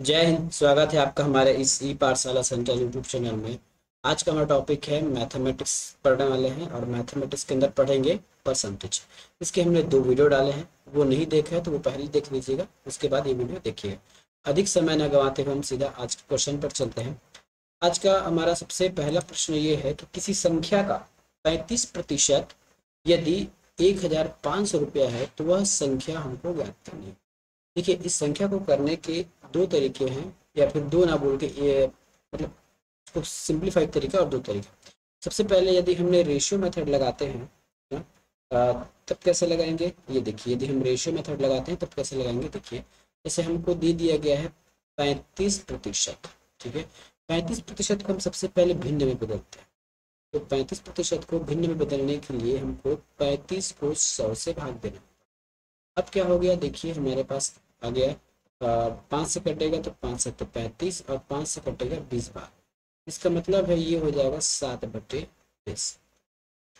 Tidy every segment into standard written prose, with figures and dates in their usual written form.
जय हिंद। स्वागत है आपका हमारे इस ई पाठशाला सेंटर यूट्यूब चैनल में। आज का हमारा टॉपिक है मैथमेटिक्स पढ़ने वाले हैं और मैथमेटिक्स के अंदर पढ़ेंगे परसेंटेज। इसके हमने 2 वीडियो डाले हैं, वो नहीं देखे हैं तो वो पहले देख लीजिएगा, उसके बाद ये वीडियो देखिएगा। अधिक समय न गंवाते हुए हम सीधा आज के क्वेश्चन पर चलते हैं। आज का हमारा सबसे पहला प्रश्न ये है कि किसी संख्या का 35% यदि 1,500 रुपया है तो वह संख्या हमको ज्ञात करनी है। देखिए, इस संख्या को करने के 2 तरीके हैं, या फिर 2 ना बोल के ये मतलब इसको सिंप्लीफाइड तरीका और 2 तरीका। सबसे पहले यदि हमने रेशियो मेथड लगाते हैं ना, तब कैसे लगाएंगे ये देखिए। यदि हम रेशियो मेथड लगाते हैं तब कैसे लगाएंगे देखिए। जैसे हमको दे दिया गया है 35%, ठीक है। 35% को हम सबसे पहले भिन्न में बदलते हैं। तो 35% को भिन्न में बदलने के लिए हमको 35 को 100 से भाग देना। अब क्या हो गया देखिए, हमारे पास आ गया 5 से कटेगा तो 5 से 35 और 5 से कटेगा 20 बार। इसका मतलब है ये हो जाएगा 7/20।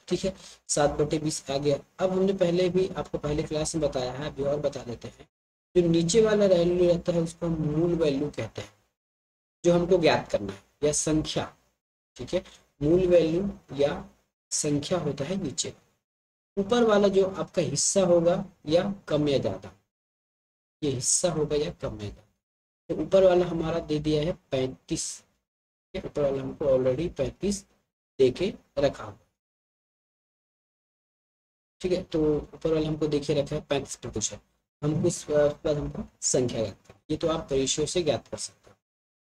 ठीक है, 7/20 आ गया। अब हमने पहले भी आपको पहले क्लास में बताया है, अभी और बता देते हैं। जो नीचे वाला वैल्यू रहता है उसको हम मूल वैल्यू कहते हैं, जो हमको ज्ञात करना है, या संख्या। ठीक है, मूल वैल्यू या संख्या होता है नीचे। ऊपर वाला जो आपका हिस्सा होगा या कम या ज्यादा, ये हिस्सा होगा या कम या ज्यादा। तो ऊपर वाला हमारा दे दिया है 35। ऊपर वाला हमको ऑलरेडी 35 दे के रखा हुआ। ठीक है, तो ऊपर वाला हमको देखिए रखा है 35%। हमको इस बाद हमको संख्या ज्ञात करनी, ये तो आप रेशियो से ज्ञात कर सकते हो।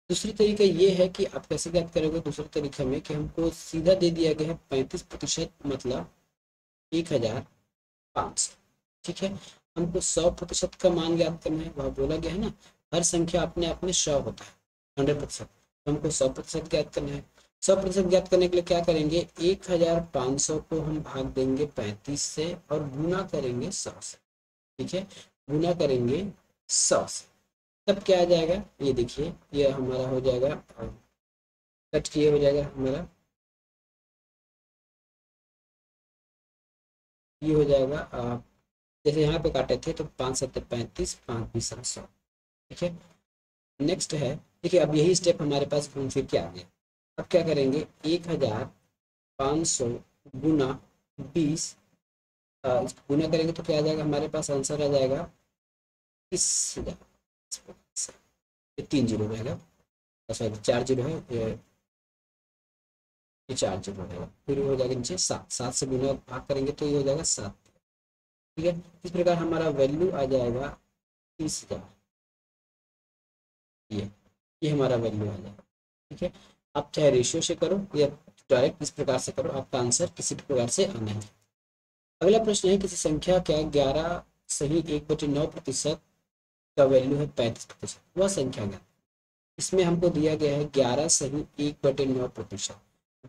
दूसरी तरीका ये है कि आप कैसे ज्ञात करोगे दूसरे तरीके में, कि हमको सीधा दे दिया गया है 35% मतलब 1,500। ठीक है, हमको 100% का मान ज्ञात करना है। वह बोला गया है ना, हर संख्या अपने आप में 100 होता है, 100%। हमको 100% ज्ञात करना है। 100% ज्ञात करने के लिए क्या करेंगे, 1,500 को हम भाग देंगे 35 से और गुना करेंगे 100 से। ठीक है, गुना करेंगे 100 से, तब क्या आ जाएगा ये देखिए। ये हमारा हो जाएगा, कट किए हो जाएगा हमारा, ये हो जाएगा जैसे यहाँ पे काटे थे तो 5×7=35, 5×20=100। ठीक है, नेक्स्ट है, देखिए अब यही स्टेप हमारे पास घूम फिर के आ गया। अब क्या करेंगे, 1,500 गुना 20, इसको गुना करेंगे तो क्या आ जाएगा, हमारे पास आंसर आ जाएगा 30,000। ये 3 जीरो रहेगा, सॉरी 4 जीरो है, ये 4 जीरो रहेगा। फिर हो जाएगा नीचे 7, 7 से गुना भाग करेंगे तो ये हो जाएगा 7। ठीक है, इस प्रकार हमारा वैल्यू आ जाएगा 30,000। ये ये हमारा वैल्यू आ जाएगा। ठीक है, आप चाहे रेशियो से करो या डायरेक्ट इस प्रकार से करो, आपका आंसर किसी भी प्रकार से आना है। अगला प्रश्न है, किसी संख्या का 11 सही 1/9% का वैल्यू है 35%, वह संख्या ज्ञात। इसमें हमको दिया गया है 11 सही 1/9%।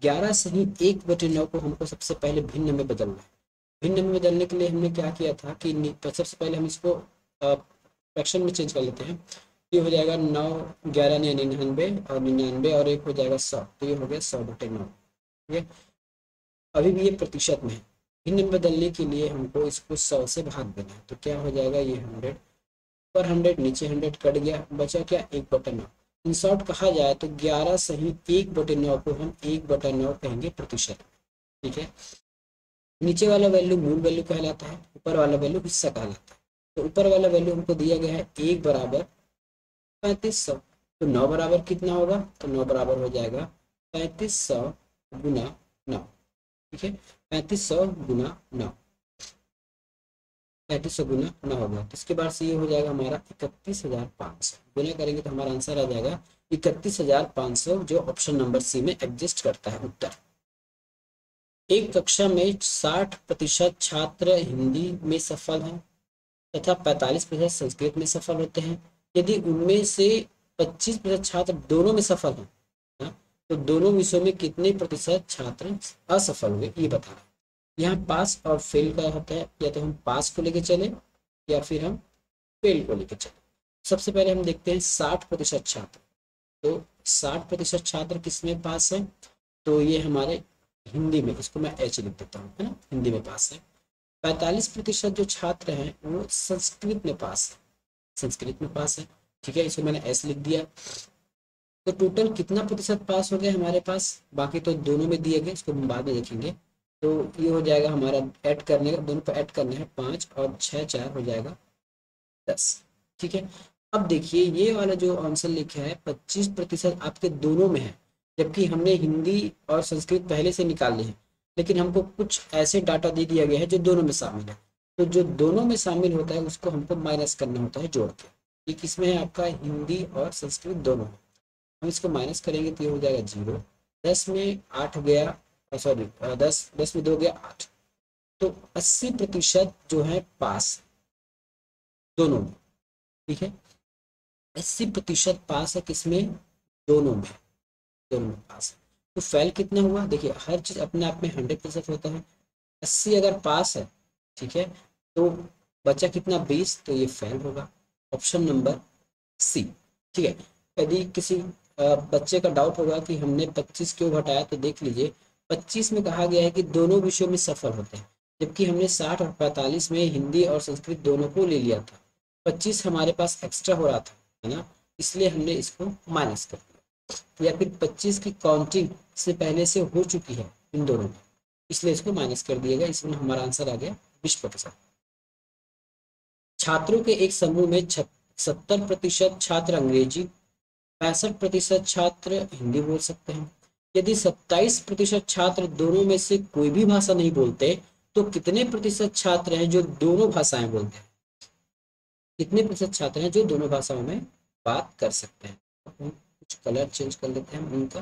11 सही 1/9 को हमको सबसे पहले भिन्न में बदलना है। भिन्न में बदलने के लिए हमने क्या किया था कि सबसे पहले हम इसको फ्रैक्शन में चेंज कर लेते हैं। ये हो जाएगा 9, 11 या 99, और 99 और 1 हो जाएगा 100, तो ये हो गया 100/9। ठीक है, अभी भी ये प्रतिशत में है। भिन्न में बदलने के लिए हमको इसको 100 से भाग देना है, तो क्या हो जाएगा, ये 100 पर 100, नीचे 100 कट गया, बचा क्या 1/9। इन शॉर्ट कहा जाए तो 11 सही 1/9 को हम 1/9 कहेंगे प्रतिशत। ठीक है, नीचे वाला वैल्यू मूल वैल्यू कहलाता है, ऊपर वाला वैल्यू हिस्सा कहलाता है। तो ऊपर वाला वैल्यू हमको दिया गया है 1 = 3500। तो 9 बराबर कितना होगा, तो 9 बराबर हो जाएगा 3500 गुना 9। ठीक है, 3500 गुना 9, 3500 गुना 9 होगा, तो इसके बाद से ये हो जाएगा हमारा 31,500। गुना करेंगे तो हमारा आंसर आ जाएगा 31,500, जो ऑप्शन नंबर सी में एग्जिस्ट करता है उत्तर। एक कक्षा में 60% छात्र हिंदी में सफल हैं तथा 45% संस्कृत में सफल होते हैं। यदि उनमें से 25% छात्र दोनों में सफल हैं, हाँ, तो दोनों विषयों में कितने प्रतिशत छात्र असफल हुए, ये बताना है। यहाँ पास और फेल का होता है, या तो हम पास को लेके चले या फिर हम फेल को लेके चले। सबसे पहले हम देखते हैं 60% छात्र। तो 60% छात्र किसमें पास है, तो ये हमारे हिंदी में, इसको मैं एच लिख देता हूँ, है ना, हिंदी में पास है। 45% जो छात्र हैं वो संस्कृत में पास है, संस्कृत में पास है। ठीक है, इसको मैंने एस लिख दिया। तो टोटल कितना प्रतिशत पास हो गया हमारे पास, बाकी तो दोनों में दिए गए, इसको हम बाद में देखेंगे। तो ये हो जाएगा हमारा, ऐड करने का, दोनों पर ऐड करना है 5 और 6 4 हो जाएगा 10। ठीक है, अब देखिए ये वाला जो आंसर लिखा है 25% आपके दोनों में है, जबकि हमने हिंदी और संस्कृत पहले से निकाल ली है, लेकिन हमको कुछ ऐसे डाटा दे दिया गया है जो दोनों में शामिल है। तो जो दोनों में शामिल होता है उसको हमको माइनस करना होता है जोड़ के। ये किसमें है, आपका हिंदी और संस्कृत दोनों में। हम इसको माइनस करेंगे तो ये हो जाएगा 0। 10 में 8 गया, सॉरी 10 में 2 गया 8। तो 80% जो है पास दोनों में। ठीक है, 80% पास है किसमें, दोनों में, दोनों में पास है। तो फेल कितना हुआ, देखिए हर चीज अपने आप में 100% होता है। 80 अगर पास है, ठीक है, तो बचा कितना 20, तो ये फेल होगा, ऑप्शन नंबर सी। ठीक है, यदि किसी बच्चे का डाउट होगा कि हमने 25 क्यों घटाया, तो देख लीजिए 25 में कहा गया है कि दोनों विषयों में सफल होते हैं, जबकि हमने 60 और 45 में हिंदी और संस्कृत दोनों को ले लिया था। 25 हमारे पास एक्स्ट्रा हो रहा था, है ना, इसलिए हमने इसको माइनस कर दिया। या फिर 25 की काउंटिंग से पहले से हो चुकी है इन दोनों में, इसलिए इसको माइनस कर दिया गया। इसमें हमारा आंसर आ गया 20%। छात्रों के एक समूह में 70% छात्र अंग्रेजी, 65% छात्र हिंदी बोल सकते हैं। यदि 27% छात्र दोनों में से कोई भी भाषा नहीं बोलते, तो कितने प्रतिशत छात्र हैं जो दोनों भाषाएं बोलते हैं, कितने प्रतिशत छात्र हैं जो दोनों भाषाओं में बात कर सकते हैं। हम कुछ कलर चेंज कर लेते हैं उनका।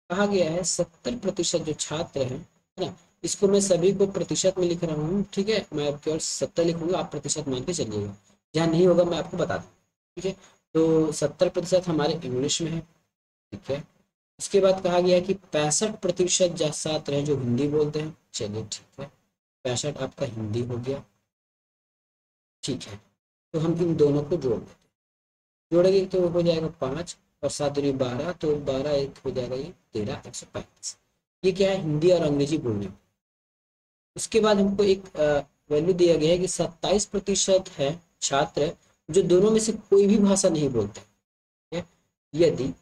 कहा गया है 70% जो छात्र हैं, है ना, इसको मैं सभी को प्रतिशत में लिख रहा हूँ। ठीक है, मैं केवल 70 लिखूंगा, आप प्रतिशत मान के चलिएगा, जहाँ नहीं होगा मैं आपको बता दूँ। ठीक है, तो 70% हमारे इंग्लिश में है। ठीक है, इसके बाद कहा गया है कि 65% छात्र हैं जो हिंदी बोलते हैं। चलिए ठीक है, 65 आपका हिंदी हो गया। ठीक है, तो हम इन दोनों को जोड़ देते हैं, जोड़ेंगे तो हो जाएगा 5 और 7 दूनी 12, तो 12 एक हो जाएगा ये 13, 135। ये क्या है, हिंदी और अंग्रेजी बोलने में। उसके बाद हमको एक वैल्यू दिया गया है कि 27% है छात्र जो दोनों में से कोई भी भाषा नहीं बोलते। ठीक है, यदि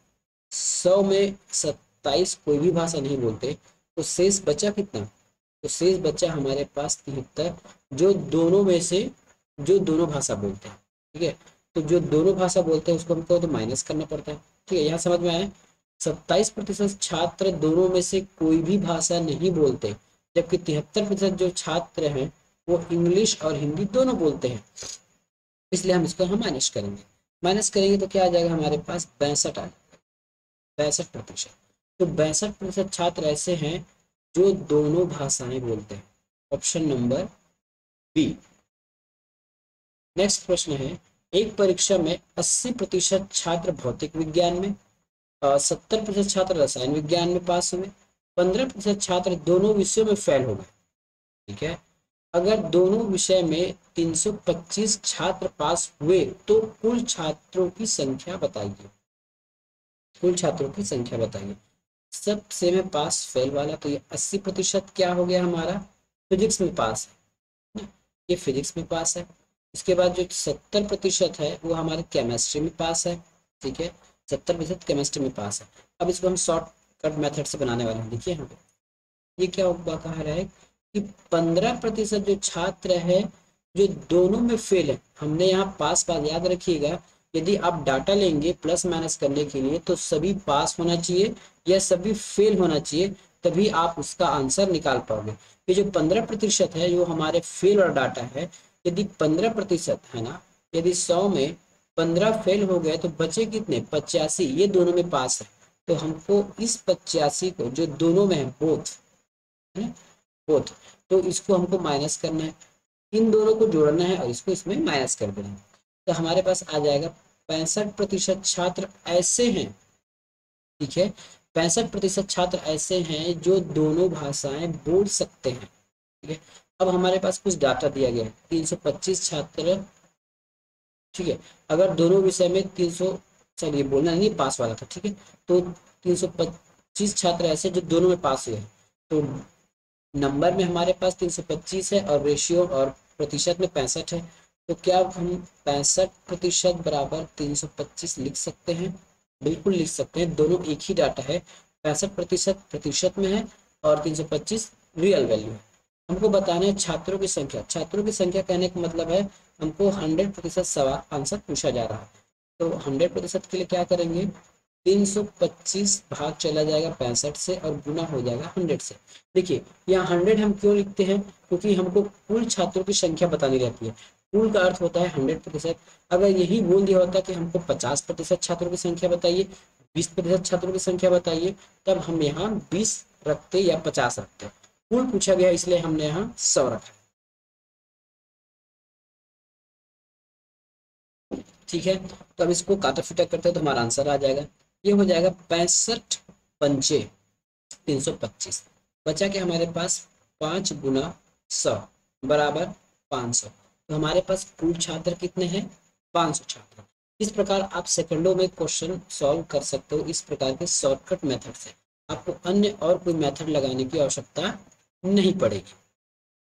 100 में 27 कोई भी भाषा नहीं बोलते, तो शेष बचा कितना, तो शेष बचा हमारे पास 73 जो दोनों में से, जो दोनों भाषा बोलते हैं। ठीक है, तो जो दोनों भाषा बोलते हैं उसको हमको तो माइनस करना पड़ता है। ठीक है, यहाँ समझ में आया, 27% छात्र दोनों में से कोई भी भाषा नहीं बोलते, जबकि 73% जो छात्र हैं वो इंग्लिश और हिंदी दोनों बोलते हैं, इसलिए हम इसको हम माइनस करेंगे। माइनस करेंगे तो क्या आ जाएगा हमारे पास 62 आ जाएगा, 62%। तो 62% छात्र ऐसे हैं जो दोनों भाषाएं बोलते हैं, ऑप्शन नंबर बी। नेक्स्ट प्रश्न है, एक परीक्षा में 80% छात्र भौतिक विज्ञान में, 70% छात्र रसायन विज्ञान में पास हुए, 15% छात्र दोनों विषयों में फेल हो गए। ठीक है, अगर दोनों विषय में 325 छात्र पास हुए तो कुल छात्रों की संख्या बताइए, कुल छात्रों की संख्या बताइए। सबसे में पास फेल वाला, तो ये 80% क्या हो गया हमारा, फिजिक्स में पास है ना, ये फिजिक्स में पास है। इसके बाद जो 70% है वो हमारे केमिस्ट्री में पास है। ठीक है, 70% केमिस्ट्री में पास है। अब इसको हम शॉर्टकट मेथड से बनाने वाले हैं। देखिए यहाँ पे ये क्या होगा, कहा रहा है कि 15% जो छात्र है जो दोनों में फेल है। हमने यहाँ पास पास याद रखिएगा, यदि आप डाटा लेंगे प्लस माइनस करने के लिए तो सभी पास होना चाहिए या सभी फेल होना चाहिए, तभी आप उसका आंसर निकाल पाओगे। ये जो 15% है वो हमारे फेल और डाटा है। यदि 15% है ना, यदि 100 में 15 फेल हो गए तो बचे कितने, 85, ये दोनों में पास है। तो हमको इस 85 को जो दोनों में है बोथ, है बोथ, तो इसको हमको माइनस करना है, इन दोनों को जोड़ना है और इसको इसमें माइनस कर देना है। तो हमारे पास आ जाएगा 65% छात्र ऐसे हैं। ठीक है, 65% छात्र ऐसे हैं जो दोनों भाषाएं बोल सकते हैं। ठीक है, अब हमारे पास कुछ डाटा दिया गया है, 325 छात्र। ठीक है, अगर दोनों विषय में 300, चलिए बोलना नहीं पास वाला था। ठीक है, तो 325 छात्र ऐसे जो दोनों में पास हुए हैं, तो नंबर में हमारे पास 325 है और रेशियो और प्रतिशत में 65 है। तो क्या हम 65% बराबर 325 लिख सकते हैं? बिल्कुल लिख सकते हैं, दोनों एक ही डाटा है। 65% प्रतिशत में है और 325 रियल वैल्यू है। हमको बताना है छात्रों की संख्या। छात्रों की संख्या कहने का मतलब है हमको 100% सवाल आंसर पूछा जा रहा है। तो 100% के लिए क्या करेंगे, 325 भाग चला जाएगा 65 से और गुना हो जाएगा 100 से। देखिए यहाँ 100 हम क्यों लिखते हैं, क्योंकि हमको कुल छात्रों की संख्या बतानी रहती है। कुल का अर्थ होता है 100%। अगर यही बोल दिया होता कि हमको 50% छात्रों की संख्या बताइए, 20% छात्रों की संख्या बताइए, तब हम यहाँ 20 रखते या 50 रखते। कुल पूछा गया इसलिए हमने यहाँ 100 रखा। ठीक है, तो अब इसको काटा फीटा करते हैं तो हमारा आंसर आ जाएगा। ये हो जाएगा 65 पंचे 325। बचा के हमारे पास 5 गुना 100 बराबर 500। तो हमारे पास कुल छात्र कितने हैं, 500 छात्र। इस प्रकार आप सेकंडों में क्वेश्चन सॉल्व कर सकते हो, इस प्रकार के शॉर्टकट मेथड से। आपको अन्य और कोई मेथड लगाने की आवश्यकता नहीं पड़ेगी।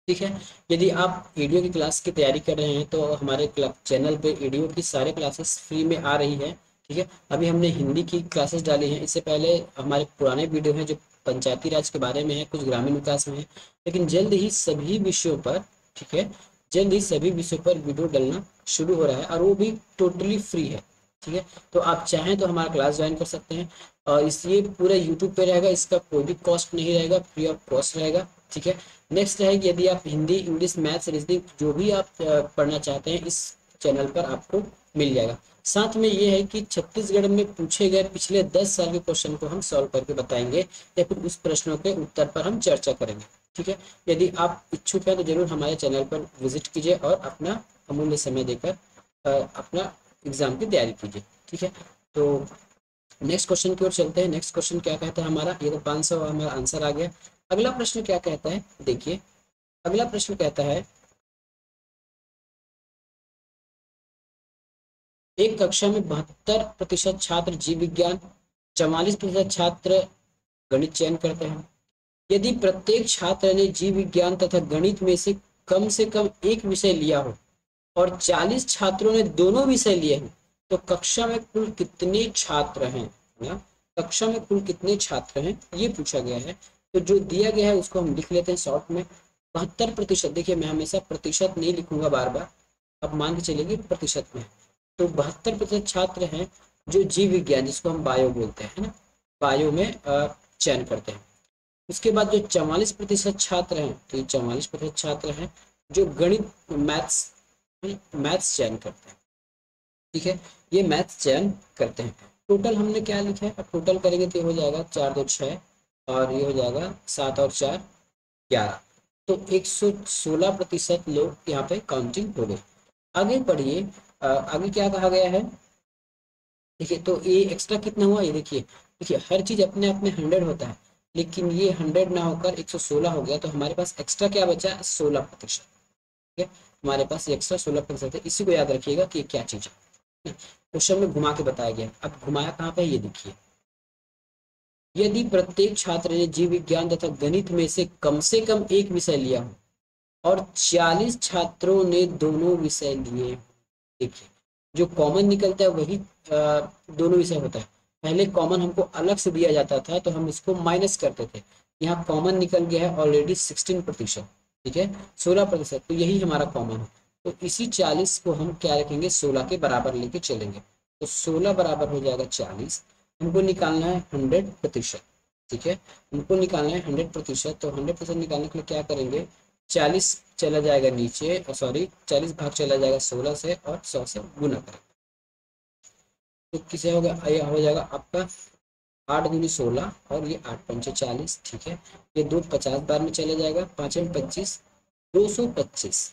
ठीक है, यदि आप वीडियो की क्लास की तैयारी कर रहे हैं तो हमारे चैनल पे वीडियो की सारे क्लासेस फ्री में आ रही है। ठीक है, अभी हमने हिंदी की क्लासेस डाली हैं, इससे पहले हमारे पुराने वीडियो हैं जो पंचायती राज के बारे में है, कुछ ग्रामीण विकास में है। लेकिन जल्द ही सभी विषयों पर, ठीक है, जल्द ही सभी विषयों पर वीडियो डलना शुरू हो रहा है और वो भी टोटली फ्री है। ठीक है, तो आप चाहें तो हमारा क्लास ज्वाइन कर सकते हैं और ये पूरा यूट्यूब पे रहेगा, इसका कोई भी कॉस्ट नहीं रहेगा, फ्री ऑफ कॉस्ट रहेगा। ठीक है, नेक्स्ट है कि यदि आप हिंदी, इंग्लिश, मैथ्स, रीजनिंग जो भी आप पढ़ना चाहते हैं इस चैनल पर आपको मिल जाएगा। साथ में ये है कि छत्तीसगढ़ में पूछे गए पिछले 10 साल के क्वेश्चन को हम सॉल्व करके बताएंगे या फिर उस प्रश्नों के उत्तर पर हम चर्चा करेंगे। ठीक है, यदि आप इच्छुक हैं तो जरूर हमारे चैनल पर विजिट कीजिए और अपना अमूल्य समय देकर अपना एग्जाम की तैयारी कीजिए। ठीक है, तो नेक्स्ट क्वेश्चन की ओर चलते हैं। नेक्स्ट क्वेश्चन क्या कहता है हमारा, ये तो 500 हमारा आंसर आ गया। अगला प्रश्न क्या कहता है, देखिए अगला प्रश्न कहता है एक कक्षा में 72% छात्र जीव विज्ञान, 44% छात्र गणित चयन करते हैं। यदि प्रत्येक छात्र ने जीव विज्ञान तथा गणित में से कम एक विषय लिया हो और 40 छात्रों ने दोनों विषय लिए हैं, तो कक्षा में कुल कितने छात्र हैं ना, कक्षा में कुल कितने छात्र हैं ये पूछा गया है। तो जो दिया गया है उसको हम लिख लेते हैं शॉर्ट में। 72%, देखिए मैं हमेशा प्रतिशत नहीं लिखूंगा बार बार, अब मान के चलेंगे प्रतिशत में। तो 72% छात्र हैं जो जीव विज्ञान, जिसको हम बायो बोलते हैं ना, बायो में चयन करते हैं। उसके बाद जो 44% छात्र हैं, तो ये 44% छात्र हैं जो गणित, मैथ्स चयन करते हैं। ठीक है, ये मैथ्स चयन करते हैं। टोटल हमने क्या लिखा है, अब टोटल करेंगे तो ये हो जाएगा 4 2 6 और ये हो जाएगा 7 और 4 11। तो 116% लोग यहाँ पे काउंटिंग हो गए। आगे पढ़िए, आगे क्या कहा गया है, देखिए तो ये एक्स्ट्रा कितना हुआ, ये देखिए, देखिए हर चीज अपने आप में 100 होता है, लेकिन ये 100 ना होकर 116 हो गया, तो हमारे पास एक्स्ट्रा क्या बचा, 16%। ठीक है, हमारे पास एक्स्ट्रा 16% है, इसी को याद रखिएगा कि ये क्या चीज है। क्वेश्चन में घुमा के बताया गया। अब घुमाया कहाँ पे, ये देखिए, यदि प्रत्येक छात्र ने जीव विज्ञान तथा गणित में से कम एक विषय लिया हो और 40 छात्रों ने दोनों विषय लिए, देखिए जो कॉमन निकलता है वही दोनों विषय होता है। पहले कॉमन हमको अलग से दिया जाता था तो हम इसको माइनस करते थे, यहाँ कॉमन निकल गया है ऑलरेडी 16%। ठीक है, 16%, तो यही हमारा कॉमन है। तो इसी 40 को हम क्या रखेंगे, 16 के बराबर लेके चलेंगे। तो 16 बराबर हो जाएगा 40। हमको निकालना है 100%। ठीक है, हमको निकालना है 100%। तो 100% निकालने के लिए क्या करेंगे, 40 चला जाएगा नीचे, सॉरी 40 भाग चला जाएगा 16 से और 100 से गुना करेंगे। तो किसे होगा, यह हो जाएगा आपका 8 दूनी 16 और ये 8 पंचे 40। ठीक है, ये 2 50 बार में चले जाएगा, 5 में 25, 225।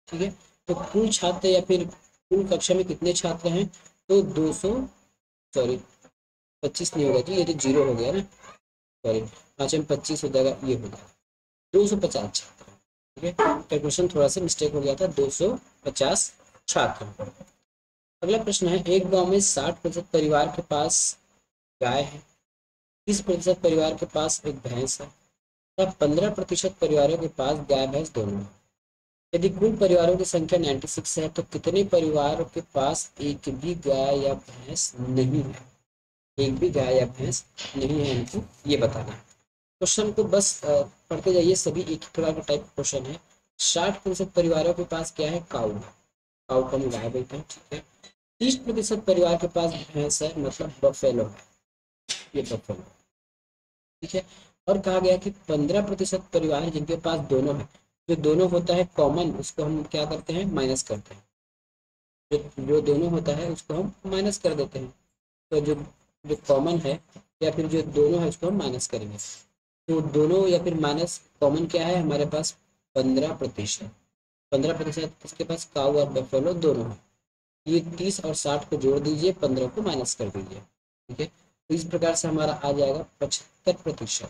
ठीक है, तो कुल छात्र या फिर कुल कक्षा में कितने छात्र हैं, तो 200, सॉरी 25 नहीं होगा जी, ये तो जीरो हो गया ना, सॉरी 5 में 25 हो जाएगा, ये हो जाएगा 250 छात्र। ठीक है, कैलकुलेशन थोड़ा सा मिस्टेक हो गया था, 250 छात्र। अगला प्रश्न है, एक गांव में 60% परिवार के पास गाय है, 30% परिवार के पास एक भैंस है, तब 15% परिवारों के पास गाय भैंस दोनों है। यदि कुल परिवारों की संख्या 96 है तो कितने परिवारों के पास एक भी गाय या भैंस नहीं है? एक भी गाय या भैंस नहीं है, इनको ये बताना है। क्वेश्चन को बस पढ़ते जाइए, सभी एक ही प्रकार का टाइप क्वेश्चन है। 60% परिवारों के पास क्या है? काऊ है। काऊ को हम गाय बोलते हैं, ठीक है। 30% परिवार के पास भैंस है, मतलब बफेलो है, ये बफेलो, ठीक है। और कहा गया कि 15% परिवार है जिनके पास दोनों है। जो दोनों होता है कॉमन, उसको हम क्या करते हैं? माइनस करते हैं। जो दोनों होता है उसको हम माइनस कर देते हैं। तो जो जो कॉमन है या फिर जो दोनों है उसको हम माइनस करेंगे। तो दोनों या फिर माइनस कॉमन क्या है हमारे पास? 15%। 15% किसके पास? काऊ और बफेलो दोनों है। ये 30 और 60 को जोड़ दीजिए, 15 को माइनस कर दीजिए, ठीक है। तो इस प्रकार से हमारा आ जाएगा 75%।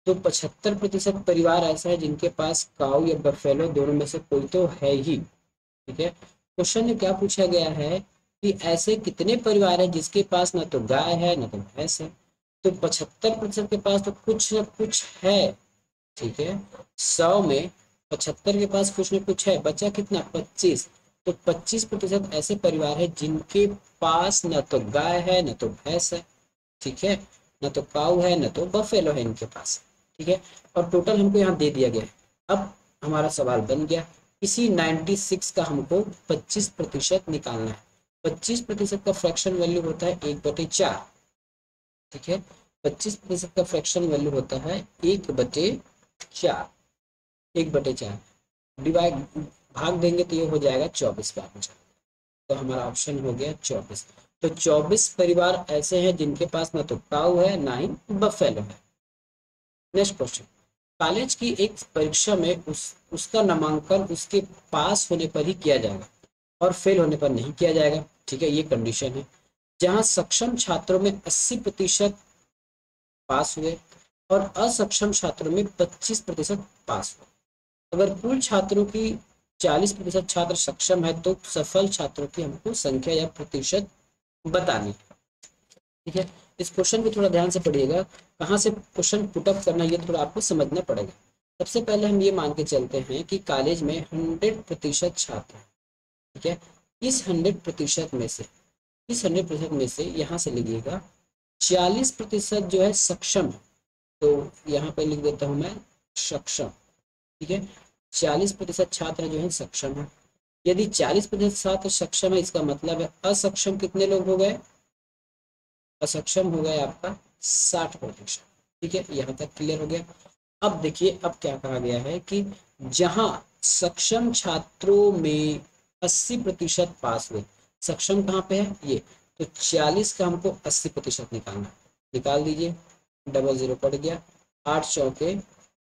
तो 75% परिवार ऐसा है जिनके पास काऊ या बफेलो दोनों में से कोई तो है ही, ठीक है। क्वेश्चन में क्या पूछा गया है कि ऐसे कितने परिवार है जिसके पास ना तो गाय है ना तो भैंस है? तो 75% के पास तो कुछ ना कुछ है, ठीक है। 100 में 75 के पास कुछ ना कुछ है, बचा कितना? 25। तो 25% ऐसे परिवार है जिनके पास न तो गाय है न तो भैंस है, ठीक है। न तो काऊ है न तो बफेलो है इनके पास, ठीक है। और टोटल हमको यहाँ दे दिया गया है। अब हमारा सवाल बन गया, इसी 96 का हमको 25% निकालना है। 25% का फ्रैक्शन वैल्यू होता है 1/4, ठीक है। 25% का फ्रैक्शन वैल्यू होता है 1/4। 1/4 डिवाइड, भाग देंगे तो ये हो जाएगा 24 का आंसर। तो हमारा ऑप्शन हो गया 24। तो 24 परिवार ऐसे हैं जिनके पास ना तो काऊ है ना ही बफेलो है। नेक्स्ट क्वेश्चन, कॉलेज की एक परीक्षा में उसका नामांकन उसके पास होने पर ही किया जाएगा और फेल होने पर नहीं किया जाएगा, ठीक है। ये कंडीशन है। जहां सक्षम छात्रों में 80% पास हुए और असक्षम छात्रों में 25% पास हुए। अगर कुल छात्रों की 40% छात्र सक्षम है तो सफल छात्रों की हमको संख्या या प्रतिशत बतानी है, ठीक है। इस क्वेश्चन को थोड़ा ध्यान से पढ़िएगा, कहाँ से क्वेश्चन पुटअप करना ये थोड़ा आपको समझना पड़ेगा। सबसे पहले हम ये मान के चलते हैं कि कॉलेज में 100% छात्र हैं, ठीक है। इस 100% में से, इस 100% में से यहाँ से लिखिएगा 40% जो है सक्षम है। तो यहाँ पे लिख देता हूँ मैं सक्षम, ठीक है। 40% छात्र जो है सक्षम है। यदि 40% छात्र सक्षम है, इसका मतलब है असक्षम कितने लोग हो गए? असक्षम हो गए आपका 60%, ठीक है। यहाँ तक क्लियर हो गया। अब देखिए, अब क्या कहा गया है कि जहां सक्षम छात्रों में 80% पास हुए, सक्षम कहाँ पे है? ये। तो 40 का हमको 80% निकालना, निकाल दीजिए, डबल जीरो पड़ गया, 8 चौके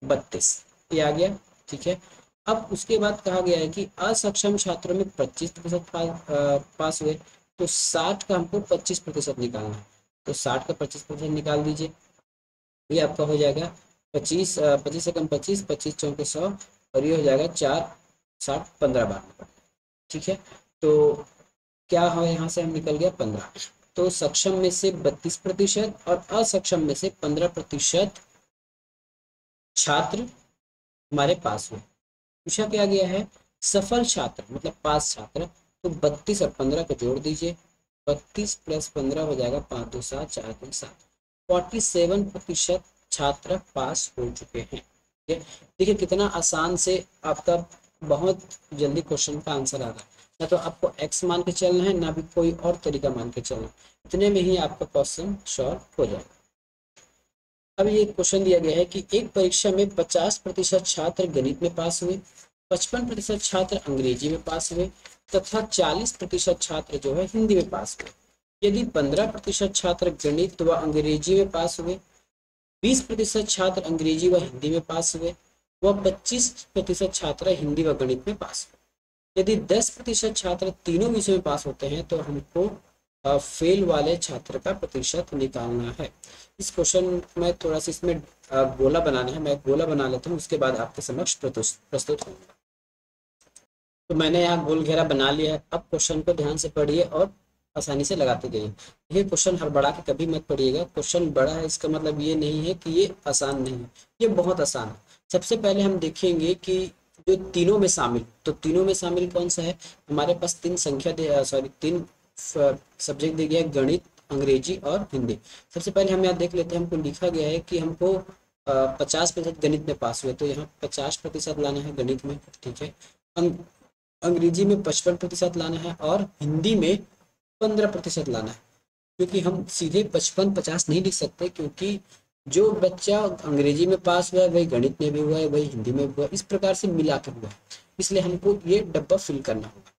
32, ये आ गया, ठीक है। अब उसके बाद कहा गया है कि असक्षम छात्रों में 25% पास हुए, तो 60 का हमको 25% निकालना है। तो 60 का 25% निकाल दीजिए, ये आपका हो जाएगा 25, 25 से कम 25, 25 चौके 100, और ये हो जाएगा 4 60 15 बार, ठीक है। तो क्या हो, यहाँ से हम निकल गया 15। तो सक्षम में से 32% और असक्षम में से 15% छात्र हमारे पास हुए। पूछा क्या गया है? सफल छात्र मतलब पास छात्र। तो 32 और 15 को जोड़ दीजिए, 32 + 15 हो जाएगा 5 2 7 4 3 7, 47% छात्र पास हो चुके हैं, ठीक है। देखिए कितना आसान से आपका बहुत जल्दी क्वेश्चन का आंसर आ रहा है। ना तो आपको एक्स मान के चलना है, ना भी कोई और तरीका मान के चलना है, इतने में ही आपका क्वेश्चन सॉल्व हो जाएगा। अब ये क्वेश्चन दिया गया है कि एक परीक्षा में 50% छात्र गणित में पास हुए, 55% छात्र अंग्रेजी में पास हुए तथा 40% छात्र जो है हिंदी में पास हुए। यदि 15% छात्र गणित व अंग्रेजी में पास हुए, 20% छात्र अंग्रेजी व हिंदी में पास हुए व 25% छात्र हिंदी व गणित में पास हुए। यदि 10% छात्र तीनों विषयों में पास होते हैं तो हमको फेल वाले छात्र का प्रतिशत निकालना है। इस क्वेश्चन में थोड़ा सा इसमें गोला बनाना है, मैं गोला बना लेता हूँ, उसके बाद आपके समक्ष प्रस्तुत होंगे। तो मैंने यहाँ गोल घेरा बना लिया है। अब क्वेश्चन को ध्यान से पढ़िए और आसानी से लगाते जाइए। ये क्वेश्चन हड़बड़ा के कभी मत पढ़िएगा। क्वेश्चन बड़ा है इसका मतलब ये नहीं है कि ये आसान नहीं है, ये बहुत आसान है। सबसे पहले हम देखेंगे कि जो तीनों में शामिल, तो तीनों में शामिल कौन सा है, हमारे पास तीन तीन सब्जेक्ट दे गया है, गणित, अंग्रेजी और हिंदी। सबसे पहले हम यहाँ देख लेते हैं, हमको लिखा गया है कि हमको 50% गणित में पास हुए, तो यहाँ 50% लाना है गणित में, ठीक है। अंग्रेजी में 55% लाना है और हिंदी में 15% लाना है, क्योंकि हम सीधे 55-50 नहीं लिख सकते, क्योंकि जो बच्चा अंग्रेजी में पास हुआ है वही गणित में भी हुआ है, वही हिंदी में भी हुआ है, इस प्रकार से मिला के हुआ है, इसलिए हमको ये डब्बा फिल करना होगा।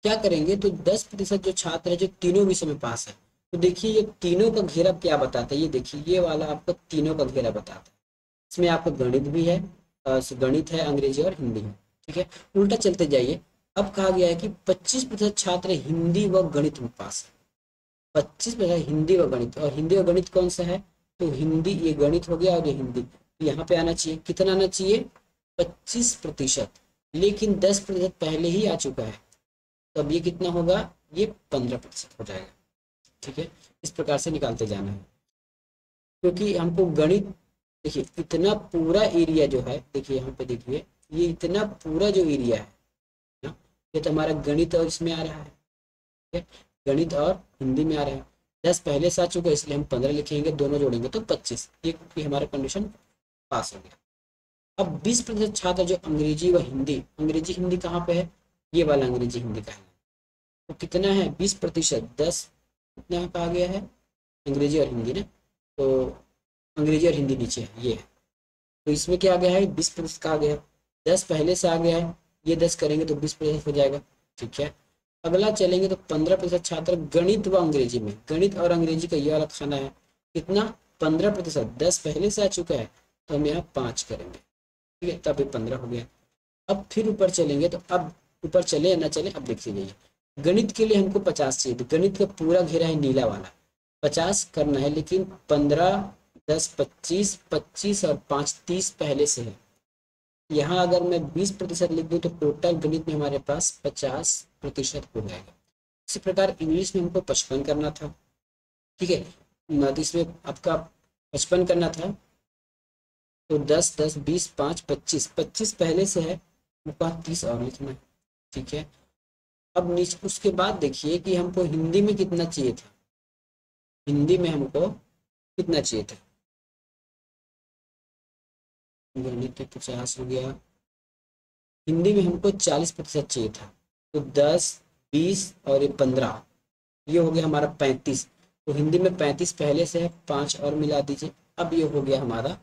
क्या करेंगे, तो 10% जो छात्र है जो तीनों विषय में पास है, तो देखिए ये तीनों का घेरा क्या बताता है, ये देखिए ये वाला आपको तीनों का घेरा बताता है। इसमें आपका गणित भी है, गणित है, अंग्रेजी और हिंदी है, ठीक है। उल्टा चलते जाइए, अब कहा गया है कि 25% छात्र हिंदी व गणित में पास है। 25% हिंदी व गणित, और हिंदी व गणित कौन सा है, तो हिंदी, ये गणित हो गया और ये हिंदी, तो यहाँ पे आना चाहिए, कितना आना चाहिए, 25%, लेकिन 10% पहले ही आ चुका है, तो अब ये कितना होगा, ये 15% हो जाएगा, ठीक है। इस प्रकार से निकालते जाना है, क्योंकि हमको गणित, देखिए इतना पूरा एरिया जो है, देखिए यहाँ पे देखिए, ये इतना पूरा जो एरिया है ना, ये तो हमारा गणित और इसमें आ रहा है, ठीक है, गणित और हिंदी में आ रहा है। 10 पहले से आ चुका है, इसलिए हम 15 लिखेंगे, दोनों जोड़ेंगे तो 25, ये हमारा कंडीशन पास हो गया। अब 20% छात्र जो अंग्रेजी व हिंदी, अंग्रेजी हिंदी कहाँ पे है, ये वाला अंग्रेजी हिंदी का है, तो कितना है 20%, 10 कितना कहा गया है, अंग्रेजी और हिंदी ना, तो अंग्रेजी और हिंदी नीचे है, ये है, तो इसमें क्या आ गया है, 20% कहा गया, 10 पहले से आ गया है, ये 10 करेंगे तो 20% हो जाएगा, ठीक है। अगला चलेंगे तो 15% छात्र गणित व अंग्रेजी में, गणित और अंग्रेजी का ये वाला खाना है, कितना 15%, 10 पहले से आ चुका है, तो हम यहाँ 5 करेंगे, ठीक है, तब ये 15 हो गया। अब फिर ऊपर चलेंगे, तो अब ऊपर चले या ना चले, अब देखिए जाइए, गणित के लिए हमको 50 चाहिए, तो गणित का पूरा घेरा है नीला वाला, 50 करना है, लेकिन 15, 10, 25, 25 और 5, 30 पहले से है। यहाँ अगर मैं 20% लिख दूँ तो टोटल गणित में हमारे पास 50% हो जाएगा। इसी प्रकार इंग्लिश में हमको 55 करना था, ठीक है, तो इसमें आपका 55 करना था, तो 10, 10, 20, 5, 25, 25 पहले से है, ऊपर 30 और लिखना है, ठीक है। अब नीचे उसके बाद देखिए कि हमको हिंदी में कितना चाहिए था, हिंदी में हमको कितना चाहिए था, गणित में 50 हो गया, हिंदी में हमको 40% चाहिए था, तो 10, 20 और ये 15, ये हो गया हमारा 35, तो हिंदी में 35 पहले से है, 5 और मिला दीजिए, अब ये हो गया हमारा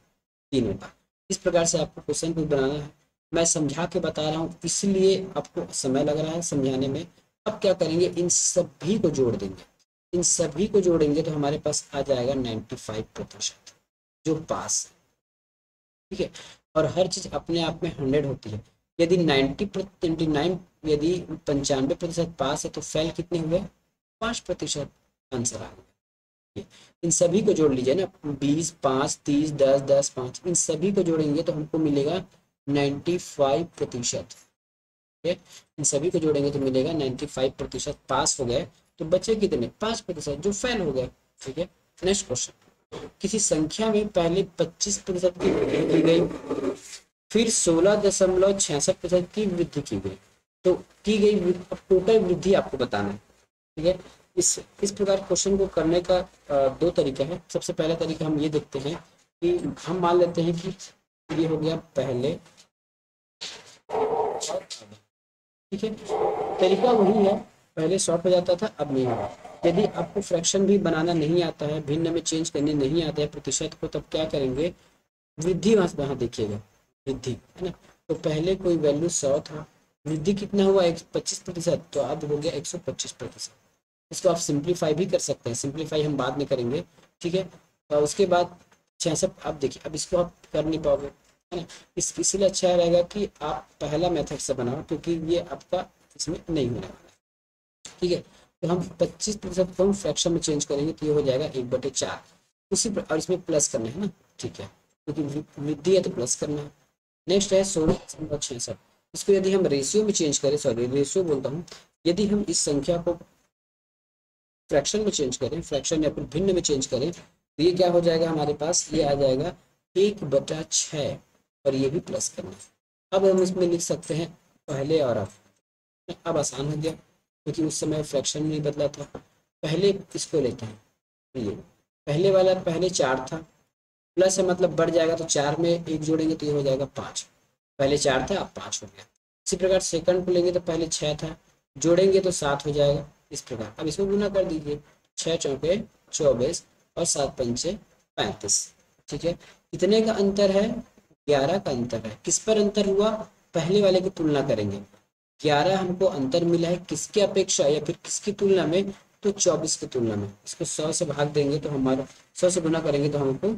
तीनों का। इस प्रकार से आपको क्वेश्चन को बनाना है, मैं समझा के बता रहा हूँ, इसलिए आपको समय लग रहा है समझाने में। अब क्या करेंगे, इन सभी को जोड़ देंगे, इन सभी को जोड़ेंगे तो हमारे पास आ जाएगा 95% जो पास है, ठीक है। और हर चीज अपने आप में 100 होती है, यदि 99, यदि 95% पास है तो फेल कितने हुए, 5% आंसर आ गया। इन सभी को जोड़ लीजिए ना, 20, 5, 30, 10, 10, 5, इन सभी को जोड़ेंगे तो हमको मिलेगा 95%, ठीक है। इन सभी को जोड़ेंगे तो मिलेगा 95% पास हो गए, तो बचे कितने, 5% जो फेल हो गए, ठीक है। नेक्स्ट क्वेश्चन, किसी संख्या में पहले 25% की वृद्धि की गई, फिर 16.66% की वृद्धि की गई, तो की गई अब टोटल वृद्धि आपको बताना है, ठीक है। इस प्रकार क्वेश्चन को करने का दो तरीका है। सबसे पहला तरीका हम ये देखते हैं कि हम मान लेते हैं कि ये हो गया पहले, ठीक है, तरीका वही है, पहले शॉर्ट हो जाता था, अब नहीं होगा। यदि आपको फ्रैक्शन भी बनाना नहीं आता है, भिन्न में चेंज करने नहीं आता है प्रतिशत को, तब क्या करेंगे, वृद्धि वहाँ देखिएगा, वृद्धि है ना, तो पहले कोई वैल्यू 100 था, वृद्धि कितना हुआ 25%, तो अब हो गया 125%। इसको आप सिंप्लीफाई भी कर सकते हैं, सिंप्लीफाई हम बाद में करेंगे, ठीक है। और उसके बाद 66, अब देखिए, अब इसको आप कर नहीं पाओगे, है ना, इसलिए अच्छा रहेगा कि आप पहला मेथड से बनाओ, क्योंकि ये आपका इसमें नहीं होने वाला है, ठीक है। तो हम 25% को हम फ्रैक्शन में चेंज करेंगे, तो ये हो जाएगा 1/4, उसी और इसमें प्लस करना है ना, ठीक है, क्योंकि वृद्धि है तो प्लस करना है। नेक्स्ट है 16.66, इसको यदि हम रेशियो में चेंज करें, सॉरी रेशियो बोलता हूँ, यदि हम इस संख्या को फ्रैक्शन में चेंज करें, फ्रैक्शन या फिर भिन्न में चेंज करें, तो ये क्या हो जाएगा हमारे पास, ये आ जाएगा 1/6, और ये भी प्लस करना है, अब हम इसमें लिख सकते हैं पहले और अब आसान हो गया क्योंकि उस समय फ्रैक्शन नहीं बदला था। पहले इसको लेते हैं, ये पहले वाला पहले 4 था, प्लस है मतलब बढ़ जाएगा तो 4 में 1 जोड़ेंगे तो ये हो जाएगा 5। पहले 4 था, अब 5 हो गया। इसी प्रकार सेकंड को लेंगे तो पहले 6 था, जोड़ेंगे तो 7 हो जाएगा। इस प्रकार अब इसमें गुना कर दीजिए, 6 चौके 24 और 7 पंचे 35। ठीक है, कितने का अंतर है? 11 का अंतर है। किस पर अंतर हुआ? पहले वाले की तुलना करेंगे। 11 हमको अंतर मिला है किसके अपेक्षा या फिर किसकी तुलना में? तो 24 की तुलना में। इसको 100 से भाग देंगे तो हमारा 100 से गुना करेंगे तो हमको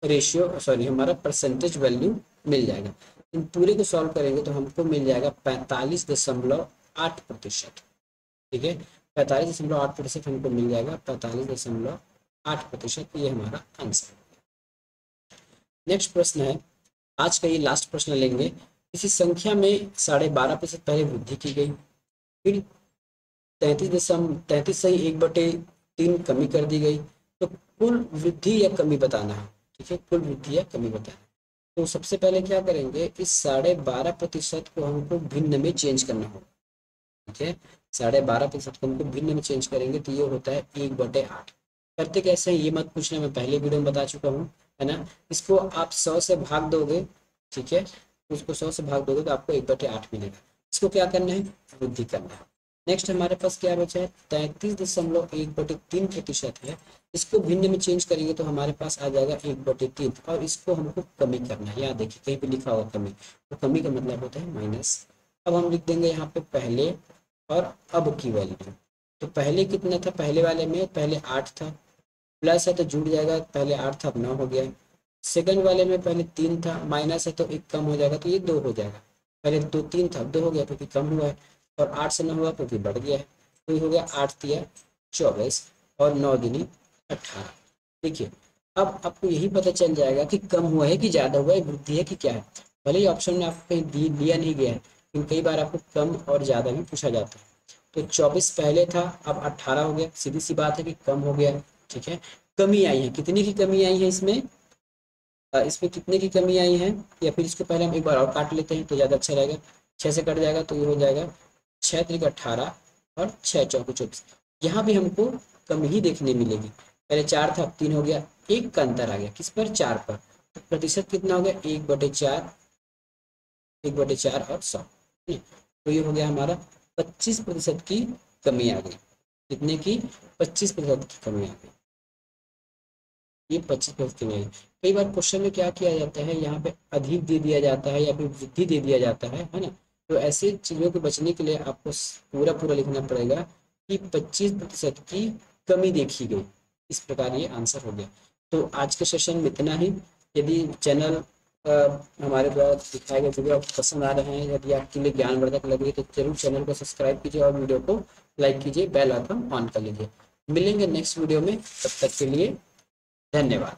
रेशियो सॉरी हमारा परसेंटेज वैल्यू मिल जाएगा। इन पूरे को सॉल्व करेंगे तो हमको मिल जाएगा 45.8%। ठीक है, 45.8% हमको मिल जाएगा, 45.8%। ये हमारा आंसर। नेक्स्ट प्रश्न है, आज का ये लास्ट प्रश्न लेंगे। किसी संख्या में 12.5% पहले वृद्धि की गई, फिर 33.1/3 कमी कर दी गई, तो कुल वृद्धि या कमी बताना है। ठीक है, कुल वृद्धि या कमी बताना है। तो सबसे पहले क्या करेंगे, इस 12.5% को हमको भिन्न में चेंज करना होगा। ठीक है, 12.5% को हमको भिन्न में चेंज करेंगे तो ये होता है 1/8। करते कैसे हैं ये मत पूछना, मैं पहले वीडियो में बता चुका हूँ, है ना। इसको आप 100 से भाग दोगे, ठीक है, उसको 100 से भाग दोगे तो आपको 1/8 मिलेगा। इसको क्या करना है? वृद्धि करना है। नेक्स्ट हमारे पास क्या बचा है? 33.1/3% है। इसको भिन्न में चेंज करेंगे तो हमारे पास आ जाएगा 1/3 और इसको हमको कमी करना है। यहाँ देखिए कहीं भी लिखा हुआ कमी, तो कमी का मतलब होता है माइनस। अब हम लिख देंगे यहाँ पे पहले और अब की वैल्यू। तो पहले कितना था? पहले वाले में पहले 8 था, प्लस है तो जुड़ जाएगा, पहले 8 था अब 9 हो गया। सेकंड वाले में पहले 3 था, माइनस है तो 1 कम हो जाएगा तो ये 2 हो जाएगा। पहले 3 था अब 2 हो गया क्योंकि कम हुआ है, और 8 से 9 हुआ क्योंकि बढ़ गया है। तो ये हो गया 8 तिया 24 और 9 दूनी 18। देखिए अब आपको यही पता चल जाएगा कि कम हुआ है कि ज़्यादा हुआ है, वृद्धि है कि क्या है। भले ही ऑप्शन में आपको कहीं दिया नहीं गया है, लेकिन कई बार आपको कम और ज़्यादा भी पूछा जाता है। तो 24 पहले था, अब 18 हो गया, सीधी सी बात है कि कम हो गया। ठीक है, कमी आई है, कितनी की कमी आई है इसमें? इसमें कितने की कमी आई है, या फिर इसको पहले हम एक बार और काट लेते हैं तो ज़्यादा अच्छा रहेगा। 6 से कट जाएगा तो ये हो जाएगा 6 त्रिक 18 और 6 चौके 24। यहाँ भी हमको कमी ही देखने मिलेगी। पहले 4 था अब 3 हो गया, 1 का अंतर आ गया किस पर? 4 पर। तो प्रतिशत कितना हो गया? 1/4, 1/4 और 100। तो ये हो गया हमारा 25% की कमी आ गई। कितने की? 25% की कमी आ गई। ये 25% की नहीं। कई बार क्वेश्चन में क्या किया जाता है, यहाँ पे अधिक दे दिया जाता है या फिर वृद्धि दे दिया जाता है ना। तो ऐसे चीज़ों को बचने के लिए आपको पूरा पूरा लिखना पड़ेगा कि 25% की कमी देखी गई। इस प्रकार ये आंसर हो गया। तो आज के सेशन में इतना ही। यदि चैनल हमारे द्वारा दिखाए गए वीडियो आपको पसंद आ रहे हैं, यदि आपके लिए ज्ञानवर्धक लगे तो जरूर चैनल को सब्सक्राइब कीजिए और वीडियो को लाइक कीजिए, बेल आइकन ऑन कर लीजिए। मिलेंगे नेक्स्ट वीडियो में, तब तक के लिए धन्यवाद।